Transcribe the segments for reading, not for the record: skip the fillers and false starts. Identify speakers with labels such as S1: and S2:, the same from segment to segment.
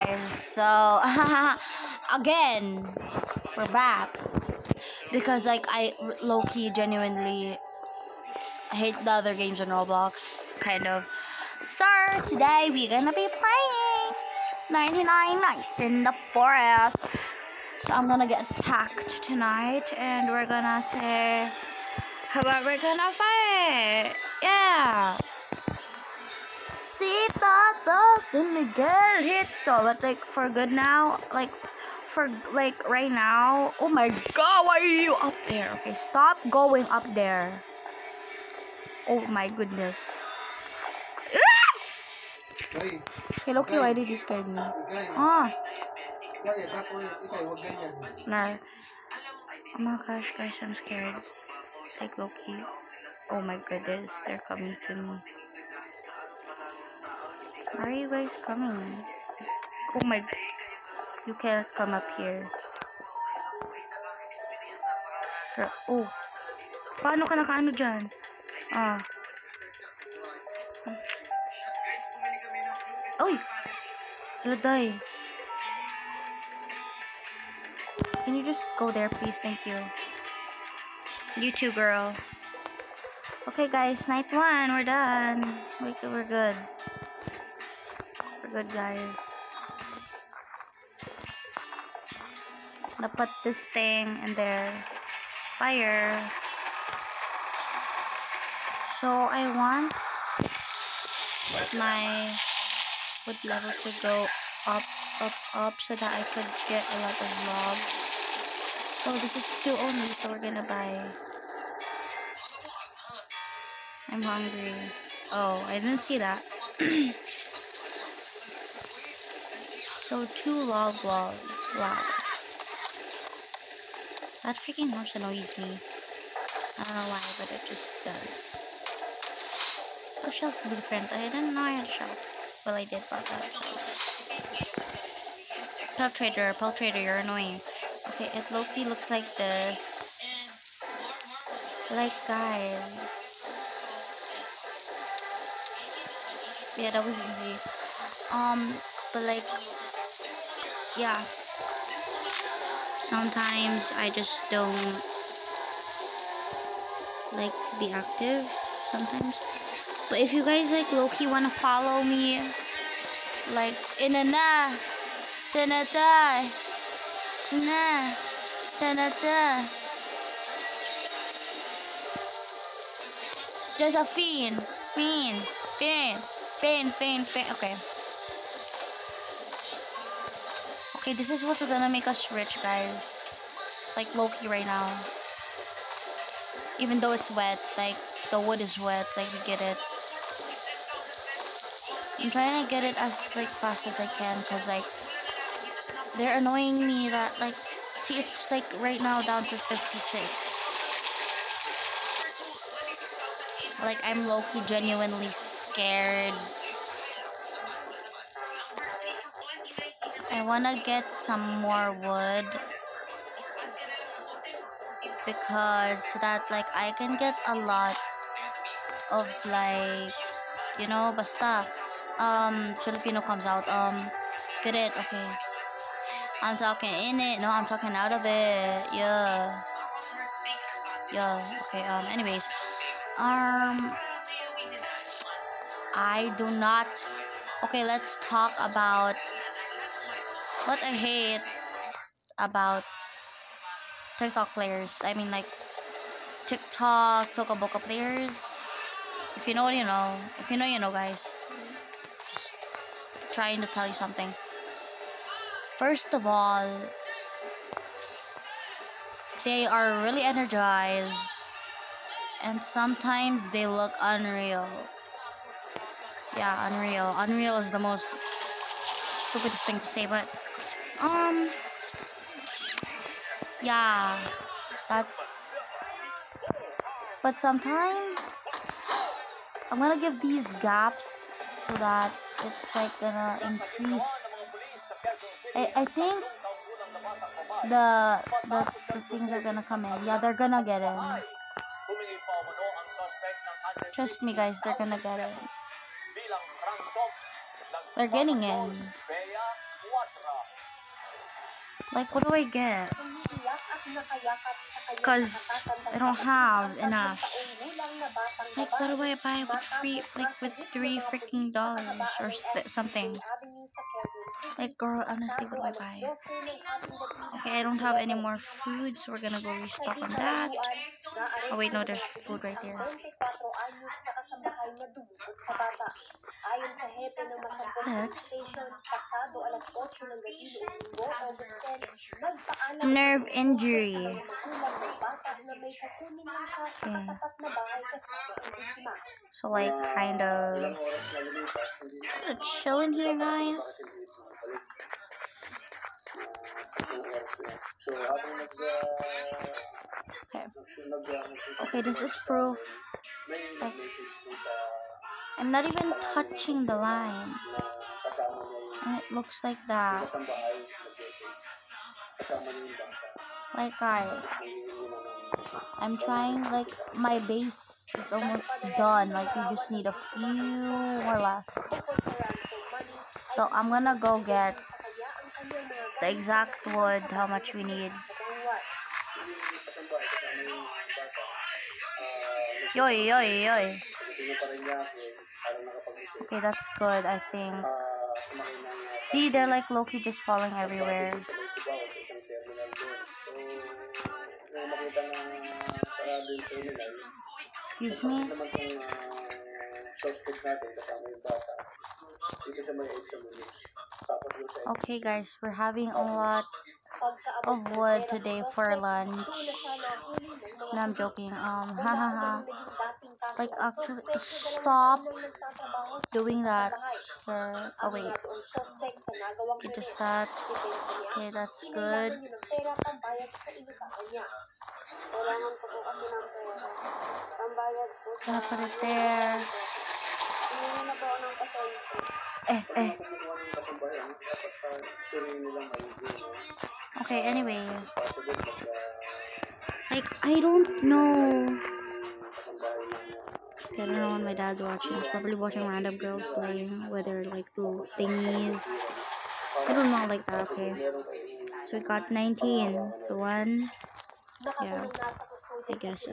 S1: So again, we're back because like I low key genuinely hate the other games on Roblox, kind of. So today we're gonna be playing 99 Nights in the Forest. So I'm gonna get attacked tonight, and we're gonna say how about we're gonna fight? Yeah. Sita dos San Miguel Hito. But like for good now, like for like right now. Oh my god, why are you up there? Okay, stop going up there. Oh my goodness.
S2: Guy,
S1: Hey Loki, why
S2: guy,
S1: did you scare me?
S2: guy.
S1: Ah,
S2: Guy, ako ikay, wag ganyan.
S1: no. Oh my gosh, guys, I'm scared. Like Loki. Oh my goodness, they're coming to me. Why are you guys coming? Oh my, you cannot come up here. Sir, oh, paano ka nakaano dyan? Ah, oy, Laday. Can you just go there, please? Thank you. You too, girl. Okay, guys, night one. We're done. We're good. We're good, guys. I'm gonna put this thing in there. Fire. So I want my wood level to go up, up, up so that I could get a lot of logs. So this is two only, so we're gonna buy. I'm hungry. Oh, I didn't see that. So two log logs. Wow. That freaking horse annoys me. I don't know why, but it just does. Oh, shelf blueprint. I didn't know I had a shelf. Well, I did bought that. So. Pelt trader, you're annoying. Okay, it low-key looks like this. Like, guys. Yeah, that was easy. But like, yeah. Sometimes I just don't like to be active. Sometimes. But if you guys like low-key wanna follow me, like, in a na, tanata, na, tanata. There's a fiend. Fiend. Fiend. Fiend. Fiend. Fiend. Okay. Okay, this is what's gonna make us rich, guys. Like Loki right now. Even though it's wet, like the wood is wet, like we get it. I'm trying to get it as like fast as I can, cause like they're annoying me that like see it's like right now down to 56. Like I'm Loki genuinely scared. I wanna get some more wood because so that like I can get a lot of like basta Filipino comes out get it. Okay, I'm talking in it, no, I'm talking out of it. Yeah, yeah. Okay, anyways, um I do not. Okay, let's talk about what I hate about TikTok players. I mean, like TikTok Tokaboka players. If you know what you know. If you know, you know, guys. Just trying to tell you something. First of all, they are really energized, and sometimes they look unreal. Yeah, unreal. Unreal is the most stupidest thing to say, but um, yeah, that's. But sometimes I'm gonna give these gaps so that it's like gonna increase. I think the things are gonna come in. Yeah, they're gonna get in. Trust me, guys, they're gonna get in. They're getting in. Like, what do I get? Because I don't have enough. Like, what do I buy with $3 freaking dollars or something? Like, girl, honestly, what do I buy? Okay, I don't have any more food, so we're gonna go restock on that. Oh wait, no, there's food right there. Heck? Nerve injury. Okay. So like kind of chilling here, guys. Okay. Okay, this is proof. Like, I'm not even touching the line. And it looks like that. Like, guys, I'm trying, like, my base is almost done. Like, we just need a few more left. So, I'm gonna go get the exact wood, how much we need. Yoy, yoy, yoy. Okay, that's good, I think. See, they're like low-key just falling everywhere. Excuse me? Okay, guys, we're having a lot of wood today for lunch. No, I'm joking. Hahaha. Like, actually, stop doing that, sir. Oh, wait. Okay, just that. Okay, that's good. Gonna put it there. Eh. Okay, anyway. Like, I don't know. Okay, I don't know what my dad's watching. He's probably watching random girls playing with their, like, little thingies. I don't know like that, okay. So we got 19. So 1. Yeah. I guess.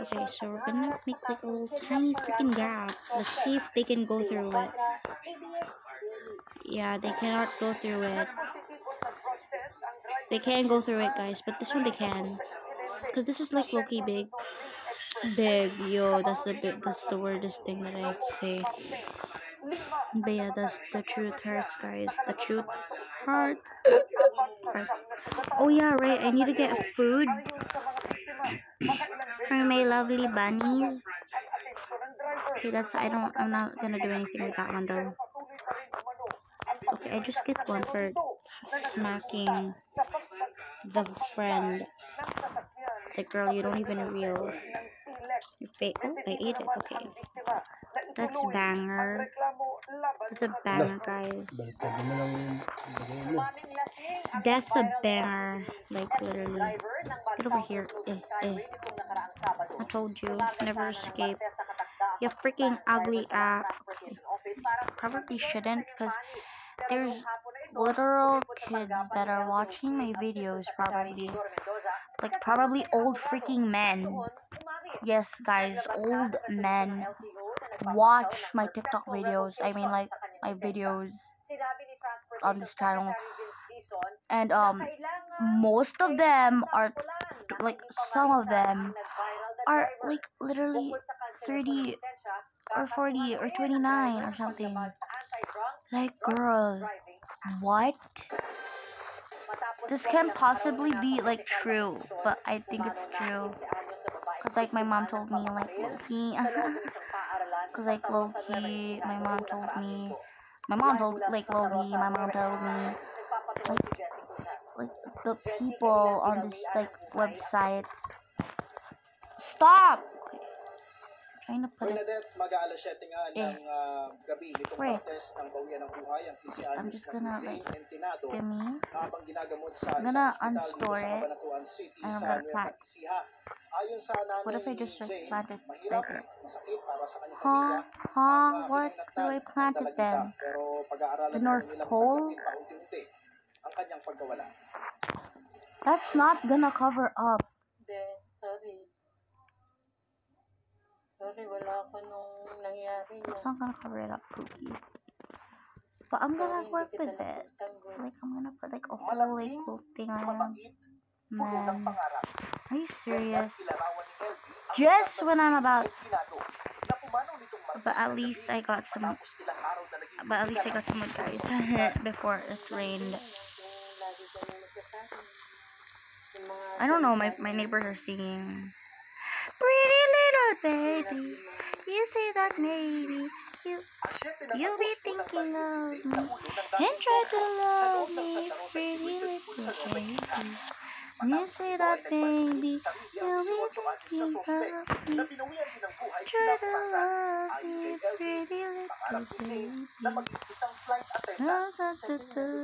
S1: Okay, so we're gonna make like a little tiny freaking gap. Let's see if they can go through it. Yeah, they cannot go through it. They can go through it, guys, but this one they can. Because this is like low-key big. Big, yo, that's the weirdest thing that I have to say. But yeah, that's the truth hurts, guys. The truth hurts. Okay. Oh yeah, right. I need to get food for my lovely bunnies. Okay, I'm not gonna do anything with that one though. Okay, I just get one for smacking the friend. Like, girl, you don't even real. Oh, I ate it. Okay. That's banger. That's a banger, guys. That's a banger. Like, literally. Get over here. I told you. Never escape. You freaking ugly app. Okay. Probably shouldn't, because there's literal kids that are watching my videos, probably. Like, probably old freaking men. Yes, guys, old men watch my TikTok videos. I mean, like, my videos on this channel. And, most of them are, like, some of them are, like, literally 30 or 40 or 29 or something. Like, girl, what? This can possibly be, like, true, but I think it's true. Because, like, my mom told me, like, low-key. Because, like, low-key, my mom told me, like, the people on this, like, website. Stop! Okay. Trying to put it. Frick. Okay, I'm just gonna, like, give me. I'm gonna unstore it. And I'm gonna plant. What if I just, like, plant it right there? Huh? Huh? What? Where do I plant it then? The North Pole?
S3: ang kanyang pagkawala.
S1: That's not gonna cover up.
S4: Hindi, sorry. Sorry, wala ako nung nangyari
S1: It's
S4: yun.
S1: not gonna cover it up, Pookie. But I'm gonna
S4: Sorry,
S1: work
S4: hindi kita
S1: with it.
S4: napagtanggol.
S1: Like, I'm gonna put like a whole like
S3: Malasing,
S1: little thing on it.
S3: mabait, puno ng
S1: Man,
S3: pangarap.
S1: are you serious?
S3: Ganyan ilarawan ni LB ang
S1: Just
S3: isang
S1: when I'm
S3: nagiging
S1: about,
S3: empleyado na pumanaw nitong Martes
S1: but at
S3: ng
S1: least
S3: gabi
S1: I got some,
S3: matapos ilang araw na naging
S1: but at least I
S3: bigalan
S1: got some wood,
S3: sa
S1: guys,
S3: ospital.
S1: before it rained.
S4: Kung lagi kami magkasama. Yung mga
S1: I don't know, my
S4: salita
S1: neighbors
S4: niya,
S1: are singing, pretty little baby,
S4: sinabi mo,
S1: you say that maybe,
S3: Ang 7 ng
S1: you'll be
S3: Agosto nang
S1: thinking
S3: bangkit si
S1: of
S3: Zane sa
S1: me,
S3: ulo ng
S1: and
S3: dating
S1: try to
S3: nobya sa
S1: love
S3: loob ng
S1: me,
S3: Santa Rosa
S1: pretty
S3: Integrated School sa
S1: little
S3: Nueva Ecija.
S1: baby. You
S3: Matapos
S1: say
S3: ito ay
S1: that
S3: nagpalibing
S1: baby,
S3: sa sarili ang
S1: you'll be
S3: 18 anyos na
S1: thinking
S3: sospek
S1: of
S3: na
S1: me,
S3: pinawian din ng buhay
S1: try to
S3: kinabukasan.
S1: love
S3: Ayon
S1: me,
S3: kay LV,
S1: pretty
S3: pangarap
S1: little
S3: ni Zane na
S1: baby.
S3: maging isang flight attendant.
S1: No, to
S4: yun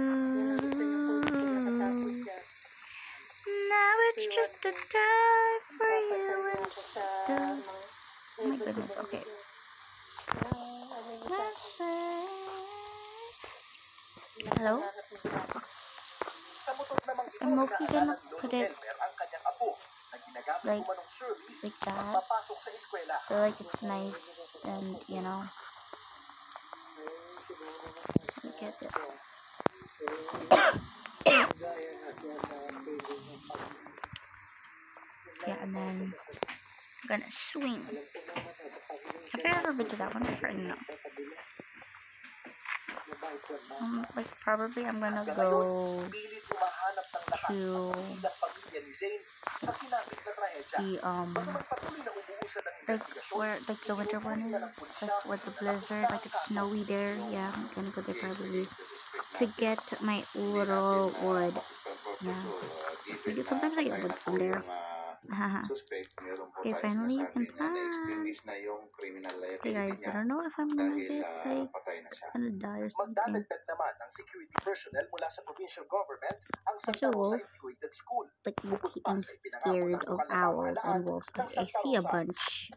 S4: ang gusto niyo po pinakatapos
S1: you.
S4: siya.
S1: Now it's just a time for you
S4: Papasal
S1: and
S4: niya ako sa
S1: the.
S4: mga
S1: Oh my goodness, okay. Let's say. Hello?
S3: Sa motor namang ito,
S1: I'm low-key gonna
S3: inaalala ni Lolo
S1: put it
S3: Elmer ang kanyang apo na ginagamit
S1: like-
S3: umanong service
S1: like that.
S3: papasok sa eskwela.
S1: So like it's nice and you know. Look at it. Yeah, and then I'm gonna swing. Have I ever been to that one before? No. Like probably I'm gonna go
S3: Pilit humahanap ng lakas
S1: to
S3: ang ilang pamilya ni Zane sa sinapit na trahedya.
S1: the
S3: Bagaman patuloy na umuusad ang
S1: like
S3: investigasyon,
S1: where like the winter one is, like with the blizzard, like it's snowy there. Yeah, I'm gonna go there probably to get my little wood. Yeah, because sometimes I get wood from there. Haha. Okay, finally you can plan. Okay guys, I don't know if I'm gonna get like gonna die or something.
S3: magdadagdag naman ng security personnel mula sa provincial government ang
S1: There's
S3: Santa
S1: a
S3: Rosa
S1: wolf.
S3: Integrated School.
S1: Like look, I'm scared of owls and wolves. I see a bunch.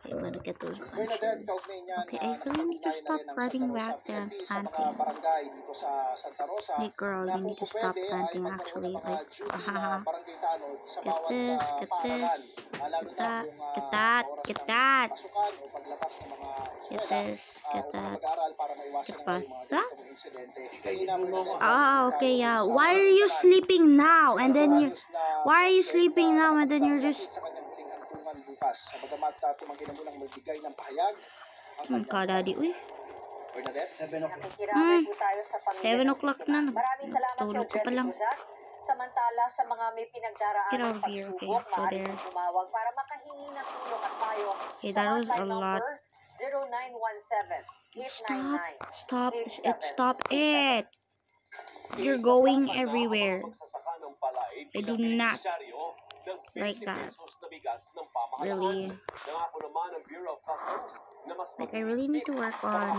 S1: Okay, I'm gonna get those
S3: Bernadette,
S1: bunches.
S3: kaugnay niyan
S1: Okay,
S3: na
S1: I really need to
S3: nakapagnayan na
S1: stop
S3: rin ng
S1: running
S3: Santa Rosa
S1: back there and
S3: PNP sa mga
S1: planting.
S3: barangay dito sa Santa Rosa
S1: Hey girl,
S3: na
S1: you need
S3: kung
S1: to stop
S3: pwede ay
S1: planting
S3: magkaroon
S1: actually.
S3: ng mga
S1: Like,
S3: duty na
S1: haha.
S3: barangay tanod sa
S1: Get
S3: bawat
S1: this, get
S3: paaralan.
S1: this,
S3: Lalo
S1: get
S3: na
S1: that,
S3: kung
S1: get
S3: sa
S1: that,
S3: oras
S1: get
S3: ng
S1: that.
S3: pasukan o paglabas ng mga
S1: Get
S3: eskwela
S1: this,
S3: o
S1: get
S3: mga
S1: that.
S3: mag-aaral para maiwasan
S1: Get
S3: ng mga
S1: pasa.
S3: ganitong insidente. Kanina, Bernadette,
S1: Ah, okay, yeah.
S3: tayo sa
S1: Why are you
S3: Bulacan.
S1: sleeping now? And then you,
S3: Ayos na
S1: why are you
S3: suspect
S1: sleeping
S3: na
S1: now? And then you're
S3: nakapagpapakit
S1: just,
S3: sa kanyang huling hantungan bukas. Sa bagamat tumanggi na mulang magbigay ng pahayag ang
S1: oh
S3: kanyang
S1: God, daddy, uy.
S3: Bernadette, 7 o'clock.
S4: Nakikiramay po tayo sa pamilya
S1: 7
S4: ng
S1: o'clock
S4: biktima.
S1: na.
S4: Maraming salamat Sir
S1: Tulog ka pa
S4: Jesse
S1: lang.
S4: Cruzat. Samantala sa mga may pinagdaraan
S1: Get
S4: ng
S1: out of here, okay?
S4: pagsubok,
S1: Go
S4: maaari
S1: there.
S4: pong tumawag para makahingi ng tulong at payo
S1: Okay,
S4: sa
S1: that was a
S4: hotline
S1: lot.
S4: number 0917
S1: Stop,
S4: 899
S1: stop, stop it. You're going everywhere. I do not like that. Really. Like, I really need to work on,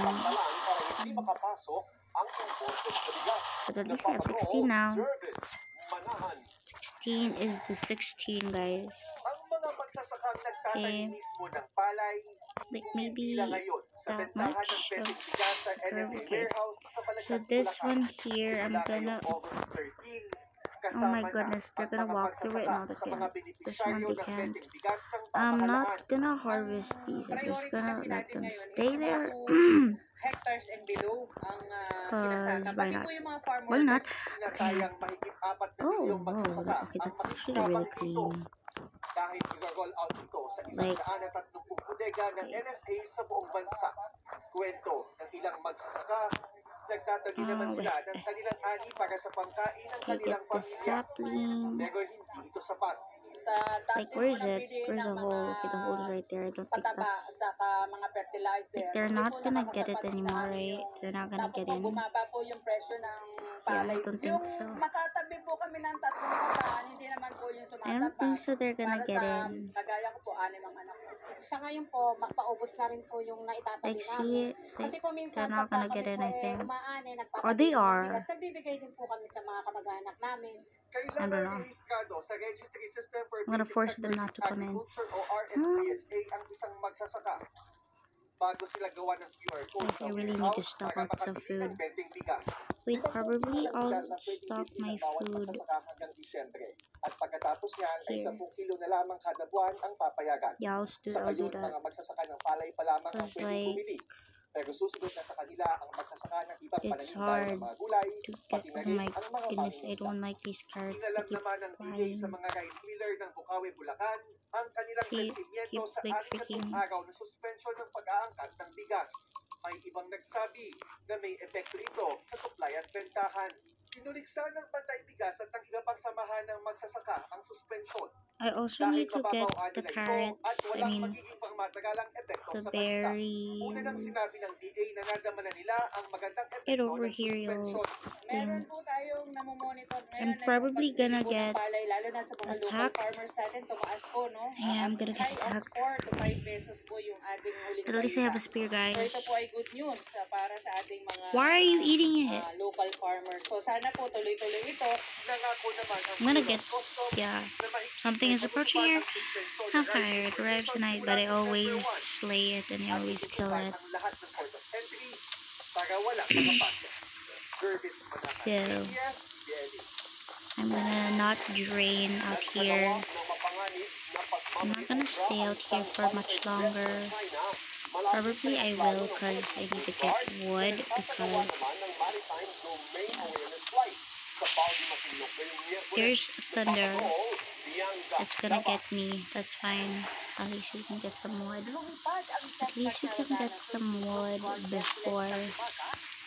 S1: but at least I have 16 now. 16 is the 16, guys. Okay. Like, maybe that much. Okay. So this one here, I'm gonna, oh my goodness, they're gonna walk through it. No, they can't. This one they can't. I'm not gonna harvest these. I'm just gonna let them stay there.
S4: hectares and below ang
S1: Cause
S4: sinasaka.
S1: why
S4: Pati
S1: not?
S4: po yung mga farmer
S1: Why not?
S3: Okay.
S1: Oh, okay, that's actually really clean.
S3: Dahil i-roll out ito sa
S1: Like,
S3: 130 bodega ng NFA sa buong bansa. Kwento ng ilang magsasaka, nagtatagi naman
S1: oh,
S3: sila ng kanilang ani para sa pangkain ng
S1: okay, get
S3: kanilang
S1: the
S3: pamilya.
S1: sapling.
S3: Pero hindi ito sapat.
S4: sa
S1: Like,
S4: dati
S1: where
S4: po
S1: is it?
S4: nabili
S1: Where's
S4: ng
S1: the hole? Okay, the hole is right there. I don't think
S4: pataba
S1: that's,
S4: at saka mga fertilizer.
S1: like, they're
S4: Hindi
S1: not
S4: po
S1: gonna get it
S4: nakakasapat
S1: anymore,
S4: sa
S1: right?
S4: yung-
S1: They're not gonna
S4: Tapos
S1: get
S4: po
S1: in.
S4: bumaba po yung presyo ng
S1: Yeah, I
S4: palay.
S1: don't think
S4: Yung
S1: so.
S4: makatabi po kami ng tatlong kataan, hindi naman po yung
S1: I don't think
S4: sumasapat.
S1: so they're gonna
S4: Para
S1: get
S4: sa
S1: in.
S4: kagaya ko po, 6 ang anak ko.
S5: Sa ngayon po, magpaubos na rin po yung naitatabi
S1: Like,
S5: namin.
S1: see,
S5: Kasi po minsan,
S1: they're not
S5: pagka
S1: gonna get
S5: kami
S1: in,
S5: po
S1: I think.
S5: umaani,
S1: Or
S5: nagpapabili
S1: they
S5: ng
S1: are.
S5: bigas, nagbibigay din po kami sa mga kamag-anak namin.
S1: I don't
S3: Kailangan
S1: know.
S3: rehistrado sa Registry System for
S1: I'm gonna
S3: Basic
S1: force them
S3: Sectors
S1: not
S3: in
S1: to come in.
S3: Agriculture o RSPSA ang isang magsasaka. bago sila gawa ng QR code
S1: Guys,
S3: sa
S1: I really need to
S3: warehouse
S1: stock
S3: para
S1: up some
S3: makabili ng
S1: food.
S3: benteng bigas.
S1: Wait,
S3: Limang
S1: probably
S3: kilo ng
S1: I'll
S3: bigas ang pwedeng
S1: stock
S3: bilhin
S1: my
S3: ng bawat
S1: food
S3: magsasaka hanggang Disyembre. At pagkatapos niyan ay
S1: here.
S3: 10 kilo na lamang kada buwan ang papayagan.
S1: Yeah,
S3: Sa
S1: I'll do
S3: ngayon,
S1: that.
S3: mga magsasaka ng palay pa lamang ang
S1: Cause
S3: pwedeng
S1: like
S3: bumili. Pero susunod na sa kanila ang magsasaka ng ibang
S1: it's
S3: pananim gaya ng
S1: hard
S3: mga gulay,
S1: to get.
S3: pati na
S1: Oh
S3: rin
S1: my
S3: ang mga
S1: goodness, I
S3: mangingisda.
S1: don't like these carrots. They
S3: Inalam
S1: keep
S3: naman ng DA sa
S1: flying.
S3: mga rice miller ng Bukawi, Bulacan ang kanilang
S1: Keep
S3: sentimiento sa
S1: like
S3: 6 na
S1: freaking.
S3: araw na suspension ng pag-aangkat ng bigas. May ibang nagsabi na may epekto ito sa supply at bentahan. Tinuligsa ng Pantay Bigas at ng iba pang samahan ng magsasaka ang suspension
S1: I also
S3: dahil
S1: need to get
S3: mababaw
S1: the
S3: nila ito
S1: carrots.
S3: at
S1: I
S3: walang
S1: mean,
S3: magiging pangmatagalang epekto
S1: the
S3: sa bansa. Una nang
S1: berries.
S3: sinabi ng DA na nadama na nila ang magandang
S1: Get
S3: epekto
S1: over
S3: ng
S1: here, you
S3: suspension.
S5: Meron
S1: thing.
S5: po tayong namomonitor
S1: I'm
S5: ngayon na yung
S1: probably gonna
S5: pagbili po ng
S1: get
S5: palay, lalo na sa mga local
S1: attacked.
S5: farmers natin, tumaas po, no?
S1: Yeah, I'm
S5: As
S1: gonna get
S5: high as
S1: attacked.
S5: 4 to 5 pesos po yung ating huling
S1: But at least I have
S5: balita.
S1: a spear,
S5: So
S1: guys.
S5: ito po ay good news para sa ating mga
S1: Why are you eating it?
S5: local farmers. So sana po tuloy-tuloy ito.
S3: Nangako naman ang
S1: I'm gonna
S3: Bureau
S1: get,
S3: of Customs
S1: yeah.
S3: na mahigpit
S1: Something
S3: ay
S1: is approaching
S3: matutupad
S1: here.
S3: ang suspension ng
S1: How
S3: rice
S1: fire, it arrives
S3: importation
S1: tonight,
S3: simula
S1: but I
S3: September
S1: always
S3: 1.
S1: slay it and I
S3: At
S1: always kill
S3: tututukan
S1: it.
S3: ang lahat ng port of entry para walang makapasok. Gervis Manahan,
S1: So,
S3: ABS-CBN.
S1: I'm gonna not drain out here. I'm not gonna stay out here for much longer. Probably I will because I need to get wood because there's thunder. It's gonna get me. That's fine. At least we can get some wood. At least we can get some wood before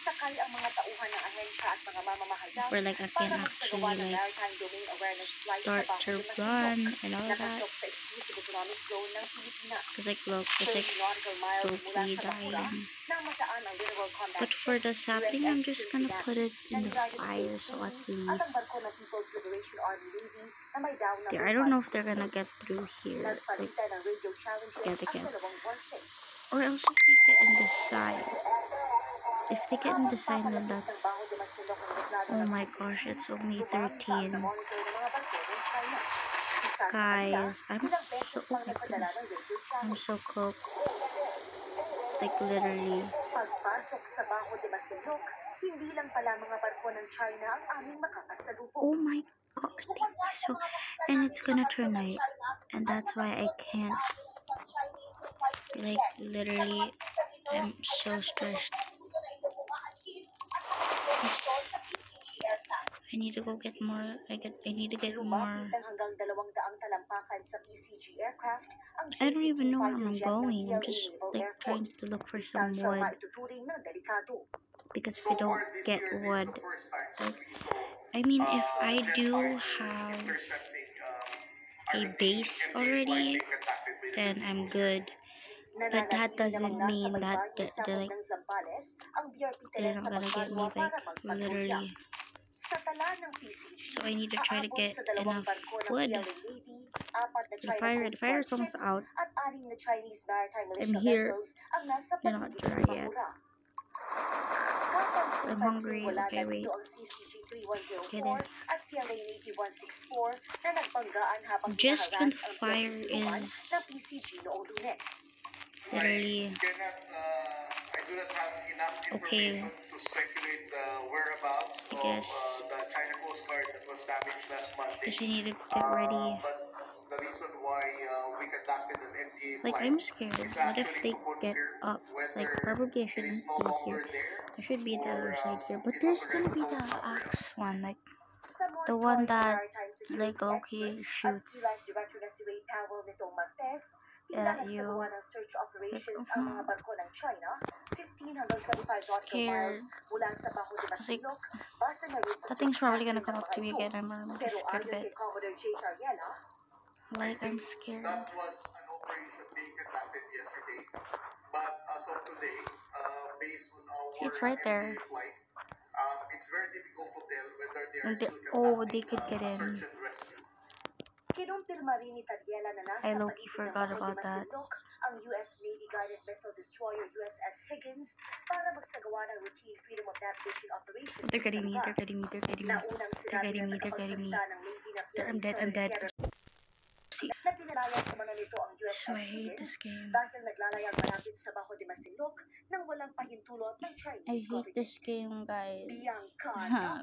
S4: sakay ang mga tauhan ng ahensya at mga mamamahayag
S1: like I
S4: para
S1: can
S4: magsagawa
S1: actually
S4: ng
S1: like
S4: maritime domain awareness flight sa
S1: start
S4: Baco
S1: to
S4: de Masinloc
S1: run and all
S4: na
S1: that.
S4: pasok sa exclusive economic zone ng Pilipinas.
S1: Cause like look, it's
S4: 30
S1: like
S4: nautical miles mula
S1: totally
S4: sa Bacura
S1: dying.
S4: nang mataan ang Mineral Combat
S1: But for the sapling, I'm just gonna
S4: USS
S1: put it in the
S4: United
S1: fire,
S4: States
S1: so at
S4: Navy at ang
S1: least.
S4: barko ng People's Liberation Army Navy na may down number
S1: I don't know if
S4: 568.
S1: they're gonna get through here. Like,
S4: Nagpalitan ng radio challenges
S1: yeah, they
S4: ang
S1: can.
S4: dalawang warships.
S1: Or else if they get in this side. If they get in this side, then that's. Oh my gosh, it's only 13. Guys, I'm so. Oh my goodness. I'm so cooked. Like literally.
S4: Pagpasok sa Baco de Masinloc, hindi lang pala mga barko ng China ang aming makakasalubong.
S1: Oh my gosh, thank you so. And it's gonna turn night, and that's why I can't. Like literally, I'm so stressed. I need to go get more. I need to get more.
S4: Lumapit ang hanggang 200 talampakan sa PCG aircraft ang
S1: I don't even know where
S4: fighter
S1: I'm
S4: jet ng
S1: going. I'm
S4: PLA
S1: just
S4: Naval
S1: like
S4: Air
S1: trying
S4: Force.
S1: to look for some
S4: Distansyang
S1: wood
S4: maituturing na delikado.
S1: because if I don't get wood, like I mean, if I do have a base already, then I'm good. But that doesn't mean that like they're not gonna get me like literally.
S4: Sa tala ng PCG,
S1: So I need to try to
S4: aabot
S1: get
S4: sa dalawang
S1: enough
S4: barko ng
S1: wood.
S4: PLA Navy, 4 na
S1: The
S4: China
S1: fire
S4: Coast Guard
S1: is almost
S4: ships,
S1: out.
S4: at 6 na Chinese maritime
S1: I'm
S4: militia
S1: here.
S4: vessels ang nasa
S1: They're not
S4: paligid
S1: dry
S4: ng
S1: yet.
S4: Bacura.
S1: I'm hungry. Okay, wait.
S4: Ang CCG
S1: Okay,
S4: 3104
S1: there.
S4: at PLA Navy 164 na nagbanggaan habang
S1: Just when
S4: hinaharas ang
S1: fire
S4: pagkisiluman
S1: is
S4: ng PCG noong Lunes.
S1: literally
S3: I do not have enough
S1: okay.
S3: information to speculate the whereabouts
S1: I guess
S3: of the China Coast Guard that was damaged last Monday.
S1: because I need to get ready.
S3: But the reason why we conducted an NDA
S1: Like
S3: flight
S1: I'm scared.
S3: is
S1: What if
S3: actually
S1: they
S3: to
S1: get
S3: confirm
S1: up? Like
S3: whether
S1: probably I
S3: it
S1: shouldn't
S3: is no
S1: be
S3: longer
S1: here.
S3: there
S1: I should be the other
S3: or
S1: side here. But
S3: it
S1: there's
S3: was
S1: gonna
S3: already
S1: be
S3: flown
S1: the
S3: somewhere else.
S1: axe one, like
S4: Sa
S1: the one
S4: monitoring
S1: that
S4: maritime security
S1: like Loki
S4: expert, ang
S1: shoots
S4: Sea Life Director na si Ray Powell nitong Martes, tila
S1: at you.
S4: nagsagawa ng search operations
S1: Like,
S4: ang mga barko ng China, 15 hanggang 25 nautical
S1: Scared.
S4: miles mula sa Baco de
S1: Cause like
S4: Masinloc, base ngayon sa
S1: that thing's probably gonna
S4: search
S1: come up to me
S4: pattern
S1: again.
S4: ng mga
S1: I'm
S4: ito.
S1: just
S4: Pero
S1: scared of
S4: ayon
S1: it.
S4: kay Commodore J. Cariela,
S1: Like I'm scared.
S3: That was an operation being conducted yesterday. But as of today, based on our
S1: See, it's right there.
S3: NDA flight, it's very difficult to tell whether they are
S1: And they,
S3: still
S1: oh, they
S3: conducting
S1: could get
S3: a
S1: in.
S3: search and rescue.
S4: kinumpirma rin ni Cariela na nasa
S1: I low-key
S4: paligid ng
S1: forgot
S4: Baco de
S1: about that.
S4: Masinloc ang US Navy guided missile destroyer USS Higgins para magsagawa ng routine freedom of navigation operations
S1: They're getting me.
S4: sa lugar.
S1: They're getting me. They're getting me.
S4: Naunang
S1: They're
S4: sinabi
S1: getting
S4: ng
S1: me. They're getting me.
S4: tagapagsalita ng Navy na
S1: I'm dead. I'm dead. see.
S4: na pinalayas naman nito ang USS
S1: So I hate
S4: Higgins
S1: this game.
S4: dahil naglalayag malapit sa Bajo de Masinloc nang walang pahintulot ng Chinese
S1: I hate
S4: government.
S1: this game, guys.
S4: Bianca Davao,